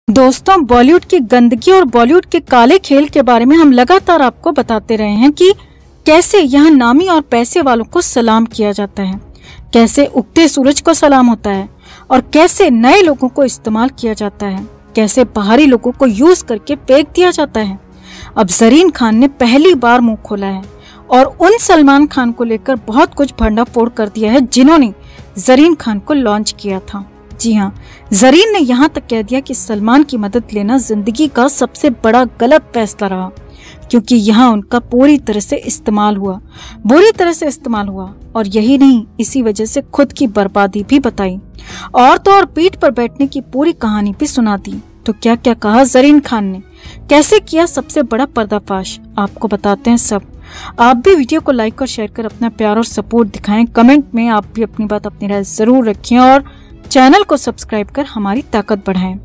दोस्तों, बॉलीवुड की गंदगी और बॉलीवुड के काले खेल के बारे में हम लगातार आपको बताते रहे हैं कि कैसे यहाँ नामी और पैसे वालों को सलाम किया जाता है, कैसे उगते सूरज को सलाम होता है और कैसे नए लोगों को इस्तेमाल किया जाता है, कैसे बाहरी लोगों को यूज करके फेंक दिया जाता है। अब जरीन खान ने पहली बार मुंह खोला है और उन सलमान खान को लेकर बहुत कुछ भंडाफोड़ कर दिया है जिन्होंने जरीन खान को लॉन्च किया था। जी हाँ, जरीन ने यहाँ तक कह दिया कि सलमान की मदद लेना जिंदगी का सबसे बड़ा गलत फैसला रहा, क्योंकि यहाँ उनका बुरी तरह से इस्तेमाल हुआ और यही नहीं, इसी वजह से खुद की बर्बादी भी बताई और तो और पीठ पर बैठने की पूरी कहानी भी सुना दी। तो क्या क्या कहा जरीन खान ने, कैसे किया सबसे बड़ा पर्दाफाश, आपको बताते हैं सब। आप भी वीडियो को लाइक और शेयर कर अपना प्यार और सपोर्ट दिखाएं। कमेंट में आप भी अपनी बात, अपनी राय जरूर रखें और चैनल को सब्सक्राइब कर हमारी ताकत बढ़ाएं।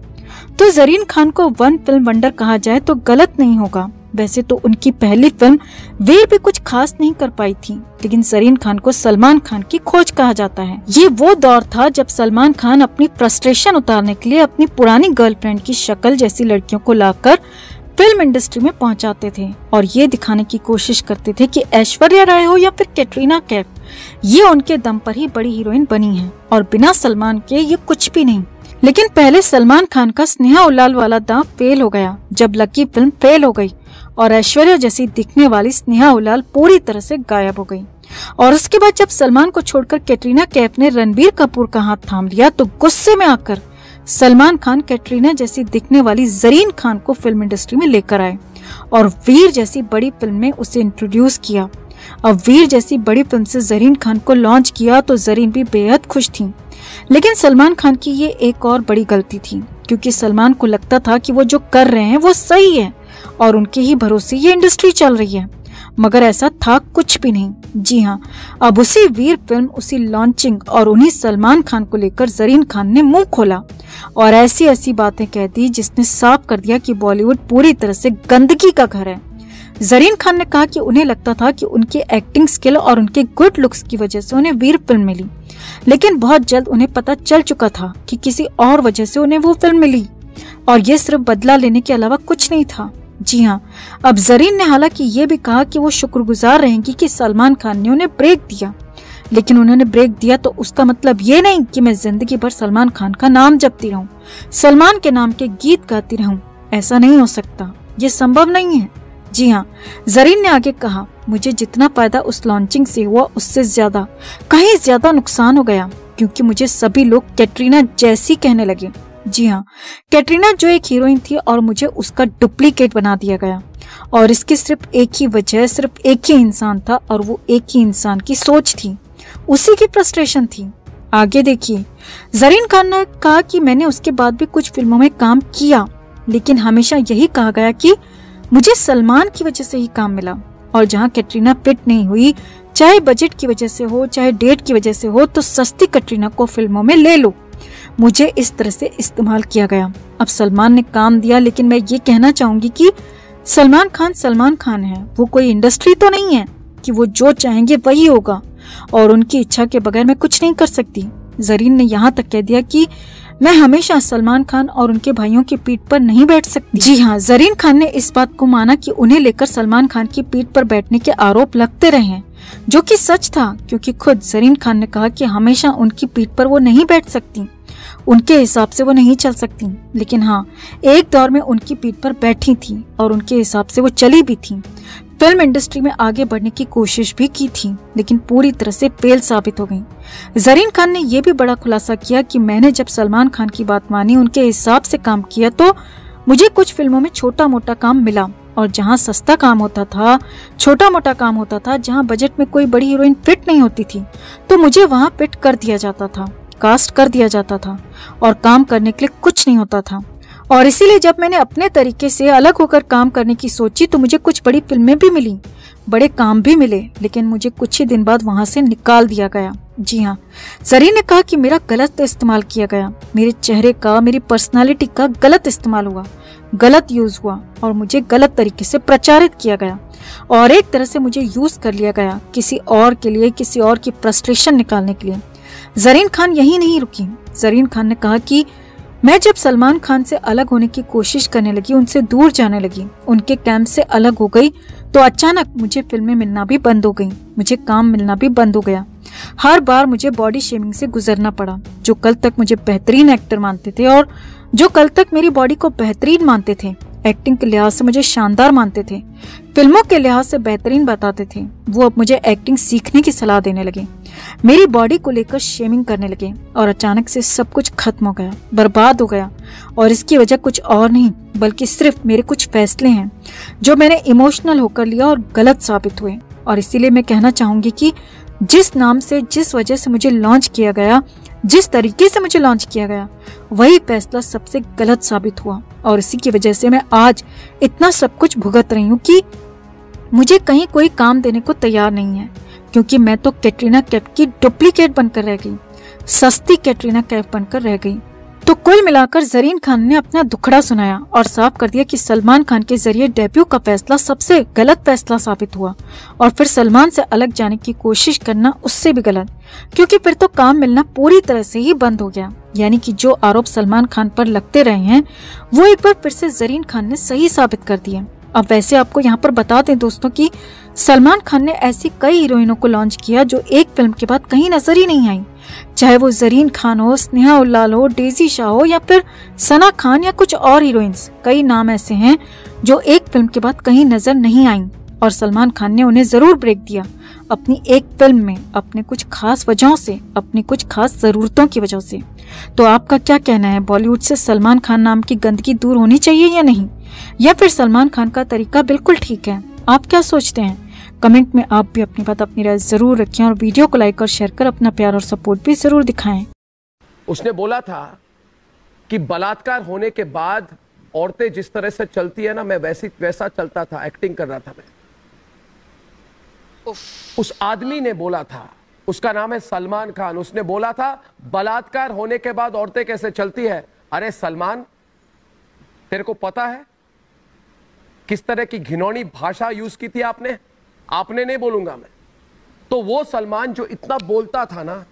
तो जरीन खान को वन फिल्म वंडर कहा जाए तो गलत नहीं होगा। वैसे तो उनकी पहली फिल्म वीर भी कुछ खास नहीं कर पाई थी, लेकिन जरीन खान को सलमान खान की खोज कहा जाता है। ये वो दौर था जब सलमान खान अपनी फ्रस्ट्रेशन उतारने के लिए अपनी पुरानी गर्लफ्रेंड की शक्ल जैसी लड़कियों को लाकर फिल्म इंडस्ट्री में पहुंचाते थे और ये दिखाने की कोशिश करते थे कि ऐश्वर्या राय हो या फिर कैटरीना कैफ, ये उनके दम पर ही बड़ी हीरोइन बनी है और बिना सलमान के ये कुछ भी नहीं। लेकिन पहले सलमान खान का स्नेहा उलाल वाला दांव फेल हो गया जब लकी फिल्म फेल हो गई और ऐश्वर्या जैसी दिखने वाली स्नेहा उलाल पूरी तरह से गायब हो गई। और उसके बाद जब सलमान को छोड़कर कैटरीना कैफ ने रणबीर कपूर का हाथ थाम लिया तो गुस्से में आकर सलमान खान कैटरीना जैसी दिखने वाली जरीन खान को फिल्म इंडस्ट्री में लेकर आए और वीर जैसी बड़ी फिल्म में उसे इंट्रोड्यूस किया। अब वीर जैसी बड़ी फिल्म से जरीन खान को लॉन्च किया तो जरीन भी बेहद खुश थी। लेकिन सलमान खान की ये एक और बड़ी गलती थी, क्योंकि सलमान को लगता था कि वो जो कर रहे हैं वो सही है और उनके ही भरोसे ये इंडस्ट्री चल रही है, मगर ऐसा था कुछ भी नहीं। जी हाँ, अब उसी वीर फिल्म, उसी लॉन्चिंग और उन्हीं सलमान खान को लेकर जरीन खान ने मुंह खोला और ऐसी ऐसी बातें कह दी जिसने साफ कर दिया कि बॉलीवुड पूरी तरह से गंदगी का घर है। जरीन खान ने कहा कि उन्हें लगता था कि उनके एक्टिंग स्किल और उनके गुड लुक्स की वजह से उन्हें वीर फिल्म मिली, लेकिन बहुत जल्द उन्हें पता चल चुका था कि किसी और वजह से उन्हें वो फिल्म मिली और ये सिर्फ बदला लेने के अलावा कुछ नहीं था। जी हाँ, अब जरीन ने हालांकि ये भी कहा कि वो शुक्रगुजार रहेंगी कि सलमान खान ने उन्हें ब्रेक दिया, लेकिन उन्होंने ब्रेक दिया तो उसका मतलब ये नहीं कि मैं जिंदगी भर सलमान खान का नाम जपती रहूं, सलमान के नाम के गीत गाती रहूं। ऐसा नहीं हो सकता, ये संभव नहीं है। जी हाँ, जरीन ने आगे कहा, मुझे जितना फायदा उस लॉन्चिंग से हुआ उससे ज्यादा, कहीं ज्यादा नुकसान हो गया, क्योंकि मुझे सभी लोग कैटरीना जैसी कहने लगे। जी हाँ, कैटरीना जो एक हीरोइन थी और मुझे उसका डुप्लीकेट बना दिया गया और इसकी सिर्फ एक ही वजह, सिर्फ एक ही इंसान था और वो एक ही इंसान की सोच थी, उसी की फ्रस्ट्रेशन थी। आगे देखिए, जरीन खान ने कहा कि मैंने उसके बाद भी कुछ फिल्मों में काम किया, लेकिन हमेशा यही कहा गया कि मुझे सलमान की वजह से ही काम मिला और जहाँ कैटरीना फिट नहीं हुई, चाहे बजट की वजह से हो चाहे डेट की वजह से हो, तो सस्ती कैटरीना को फिल्मों में ले लो। मुझे इस तरह से इस्तेमाल किया गया। अब सलमान ने काम दिया, लेकिन मैं ये कहना चाहूंगी कि सलमान खान है, वो कोई इंडस्ट्री तो नहीं है कि वो जो चाहेंगे वही होगा और उनकी इच्छा के बगैर मैं कुछ नहीं कर सकती। जरीन ने यहाँ तक कह दिया कि मैं हमेशा सलमान खान और उनके भाइयों की पीठ पर नहीं बैठ सकती। जी हाँ, जरीन खान ने इस बात को माना कि उन्हें लेकर सलमान खान की पीठ पर बैठने के आरोप लगते रहे हैं, जो कि सच था, क्योंकि खुद जरीन खान ने कहा कि हमेशा उनकी पीठ पर वो नहीं बैठ सकती, उनके हिसाब से वो नहीं चल सकती। लेकिन हाँ, एक दौर में उनकी पीठ पर बैठी थी और उनके हिसाब से वो चली भी थी, फिल्म इंडस्ट्री में आगे बढ़ने की कोशिश भी की थी, लेकिन पूरी तरह से फेल साबित हो गई। जरीन खान ने यह भी बड़ा खुलासा किया कि मैंने जब सलमान खान की बात मानी, उनके हिसाब से काम किया, तो मुझे कुछ फिल्मों में छोटा मोटा काम मिला और जहां सस्ता काम होता था, छोटा मोटा काम होता था, जहां बजट में कोई बड़ी हीरोइन फिट नहीं होती थी, तो मुझे वहां फिट कर दिया जाता था, कास्ट कर दिया जाता था और काम करने के लिए कुछ नहीं होता था। और इसीलिए जब मैंने अपने तरीके से अलग होकर काम करने की सोची तो मुझे कुछ बड़ी फिल्में भी मिली, बड़े काम भी मिले, लेकिन मुझे कुछ ही दिन बाद वहां से निकाल दिया गया। जी हाँ, जरीन ने कहा कि मेरा गलत इस्तेमाल किया गया, मेरे चेहरे का, मेरी पर्सनालिटी का गलत इस्तेमाल हुआ, गलत यूज हुआ और मुझे गलत तरीके से प्रचारित किया गया और एक तरह से मुझे यूज कर लिया गया किसी और के लिए, किसी और की फ्रस्ट्रेशन निकालने के लिए। जरीन खान यही नहीं रुकी। जरीन खान ने कहा कि मैं जब सलमान खान से अलग होने की कोशिश करने लगी, उनसे दूर जाने लगी, उनके कैंप से अलग हो गई, तो अचानक मुझे फिल्में मिलना भी बंद हो गई, मुझे काम मिलना भी बंद हो गया। हर बार मुझे बॉडी शेमिंग से गुजरना पड़ा। जो कल तक मुझे बेहतरीन एक्टर मानते थे और जो कल तक मेरी बॉडी को बेहतरीन मानते थे, एक्टिंग के लिहाज से मुझे शानदार मानते थे, फिल्मों के लिहाज से बेहतरीन बताते थे, वो अब मुझे एक्टिंग सीखने की सलाह देने लगे, मेरी बॉडी को लेकर शेमिंग करने लगे और अचानक से सब कुछ खत्म हो गया, बर्बाद हो गया। और इसकी वजह कुछ और नहीं बल्कि सिर्फ मेरे कुछ फैसले हैं जो मैंने इमोशनल होकर लिया और गलत साबित हुए। और इसीलिए मैं कहना चाहूंगी कि जिस नाम से, जिस वजह से मुझे लॉन्च किया गया, जिस तरीके से मुझे लॉन्च किया गया, वही फैसला सबसे गलत साबित हुआ। और इसी की वजह से मैं आज इतना सब कुछ भुगत रही हूँ कि मुझे कहीं कोई काम देने को तैयार नहीं है, क्योंकि मैं तो कैटरीना कैफ की डुप्लीकेट बनकर रह गई, सस्ती कैटरीना कैफ बनकर रह गई। तो कुल मिलाकर जरीन खान ने अपना दुखड़ा सुनाया और साफ कर दिया कि सलमान खान के जरिए डेब्यू का फैसला सबसे गलत फैसला साबित हुआ और फिर सलमान से अलग जाने की कोशिश करना उससे भी गलत, क्योंकि फिर तो काम मिलना पूरी तरह से ही बंद हो गया। यानी कि जो आरोप सलमान खान पर लगते रहे हैं वो एक बार फिर से जरीन खान ने सही साबित कर दिए। अब वैसे आपको यहाँ पर बता दें दोस्तों कि सलमान खान ने ऐसी कई हीरोइनों को लॉन्च किया जो एक फिल्म के बाद कहीं नजर ही नहीं आई, चाहे वो जरीन खान हो, स्नेहा उल्लाल हो, डेजी शाह हो या फिर सना खान या कुछ और हीरोइंस। कई नाम ऐसे हैं जो एक फिल्म के बाद कहीं नजर नहीं आई और सलमान खान ने उन्हें जरूर ब्रेक दिया अपनी एक फिल्म में, अपने कुछ खास वजहों से, अपनी कुछ खास जरूरतों की वजह से। तो आपका क्या कहना है, बॉलीवुड से सलमान खान नाम की गंदगी दूर होनी चाहिए या नहीं, या फिर सलमान खान का तरीका बिल्कुल ठीक है? आप क्या सोचते हैं? कमेंट में आप भी अपनी बात, अपनी राय जरूर रखें और वीडियो को लाइक और शेयर कर अपना प्यार और सपोर्ट भी जरूर दिखाएं। उसने बोला था कि बलात्कार होने के बाद औरतें जिस तरह से चलती है ना, मैं वैसा चलता था, एक्टिंग कर रहा था मैं। उस आदमी ने बोला था, उसका नाम है सलमान खान, उसने बोला था बलात्कार होने के बाद औरतें कैसे चलती है। अरे सलमान, तेरे को पता है किस तरह की घिनौनी भाषा यूज की थी आपने? आपने नहीं बोलूंगा मैं। तो वो सलमान जो इतना बोलता था ना,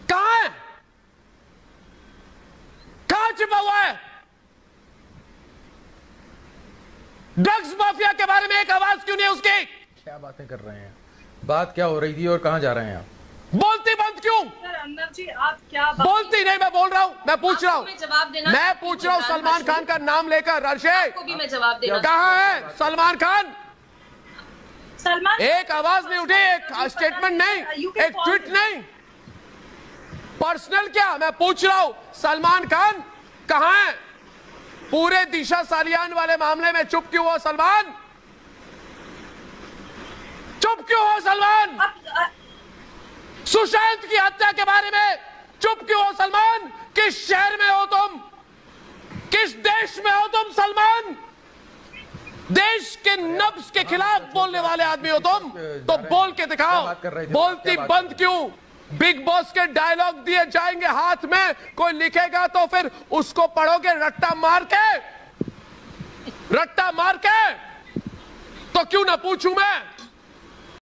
कहां है? कहां छिपा हुआ है? ड्रग्स माफिया के बारे में एक आवाज क्यों नहीं है उसकी? क्या बातें कर रहे हैं? बात क्या हो रही थी और कहां जा रहे हैं आप? बोलती बंद क्यों? सर अर्नब जी, आप क्या बोलती नहीं? मैं बोल रहा हूं, मैं पूछ रहा हूं, जवाब देना। मैं पूछ रहा हूं सलमान खान का नाम लेकर। अर्शे, को भी मैं जवाब देना। कहां है सलमान खान? सलमान, एक आवाज नहीं उठी, एक स्टेटमेंट नहीं, एक ट्वीट नहीं, पर्सनल क्या? मैं पूछ रहा हूं सलमान खान कहां है? पूरे दिशा सालियान वाले मामले में चुप क्यों हो सलमान? चुप क्यों हो सलमान? सुशांत की हत्या के बारे में चुप क्यों हो सलमान? किस शहर में हो तुम? किस देश में हो तुम सलमान? देश के नब्ज के खिलाफ बोलने वाले आदमी हो तुम, तो बोल के दिखाओ। बोलती बंद क्यों? बिग बॉस के डायलॉग दिए जाएंगे हाथ में, कोई लिखेगा तो फिर उसको पढ़ोगे रट्टा मार के, तो क्यों ना पूछूं मैं?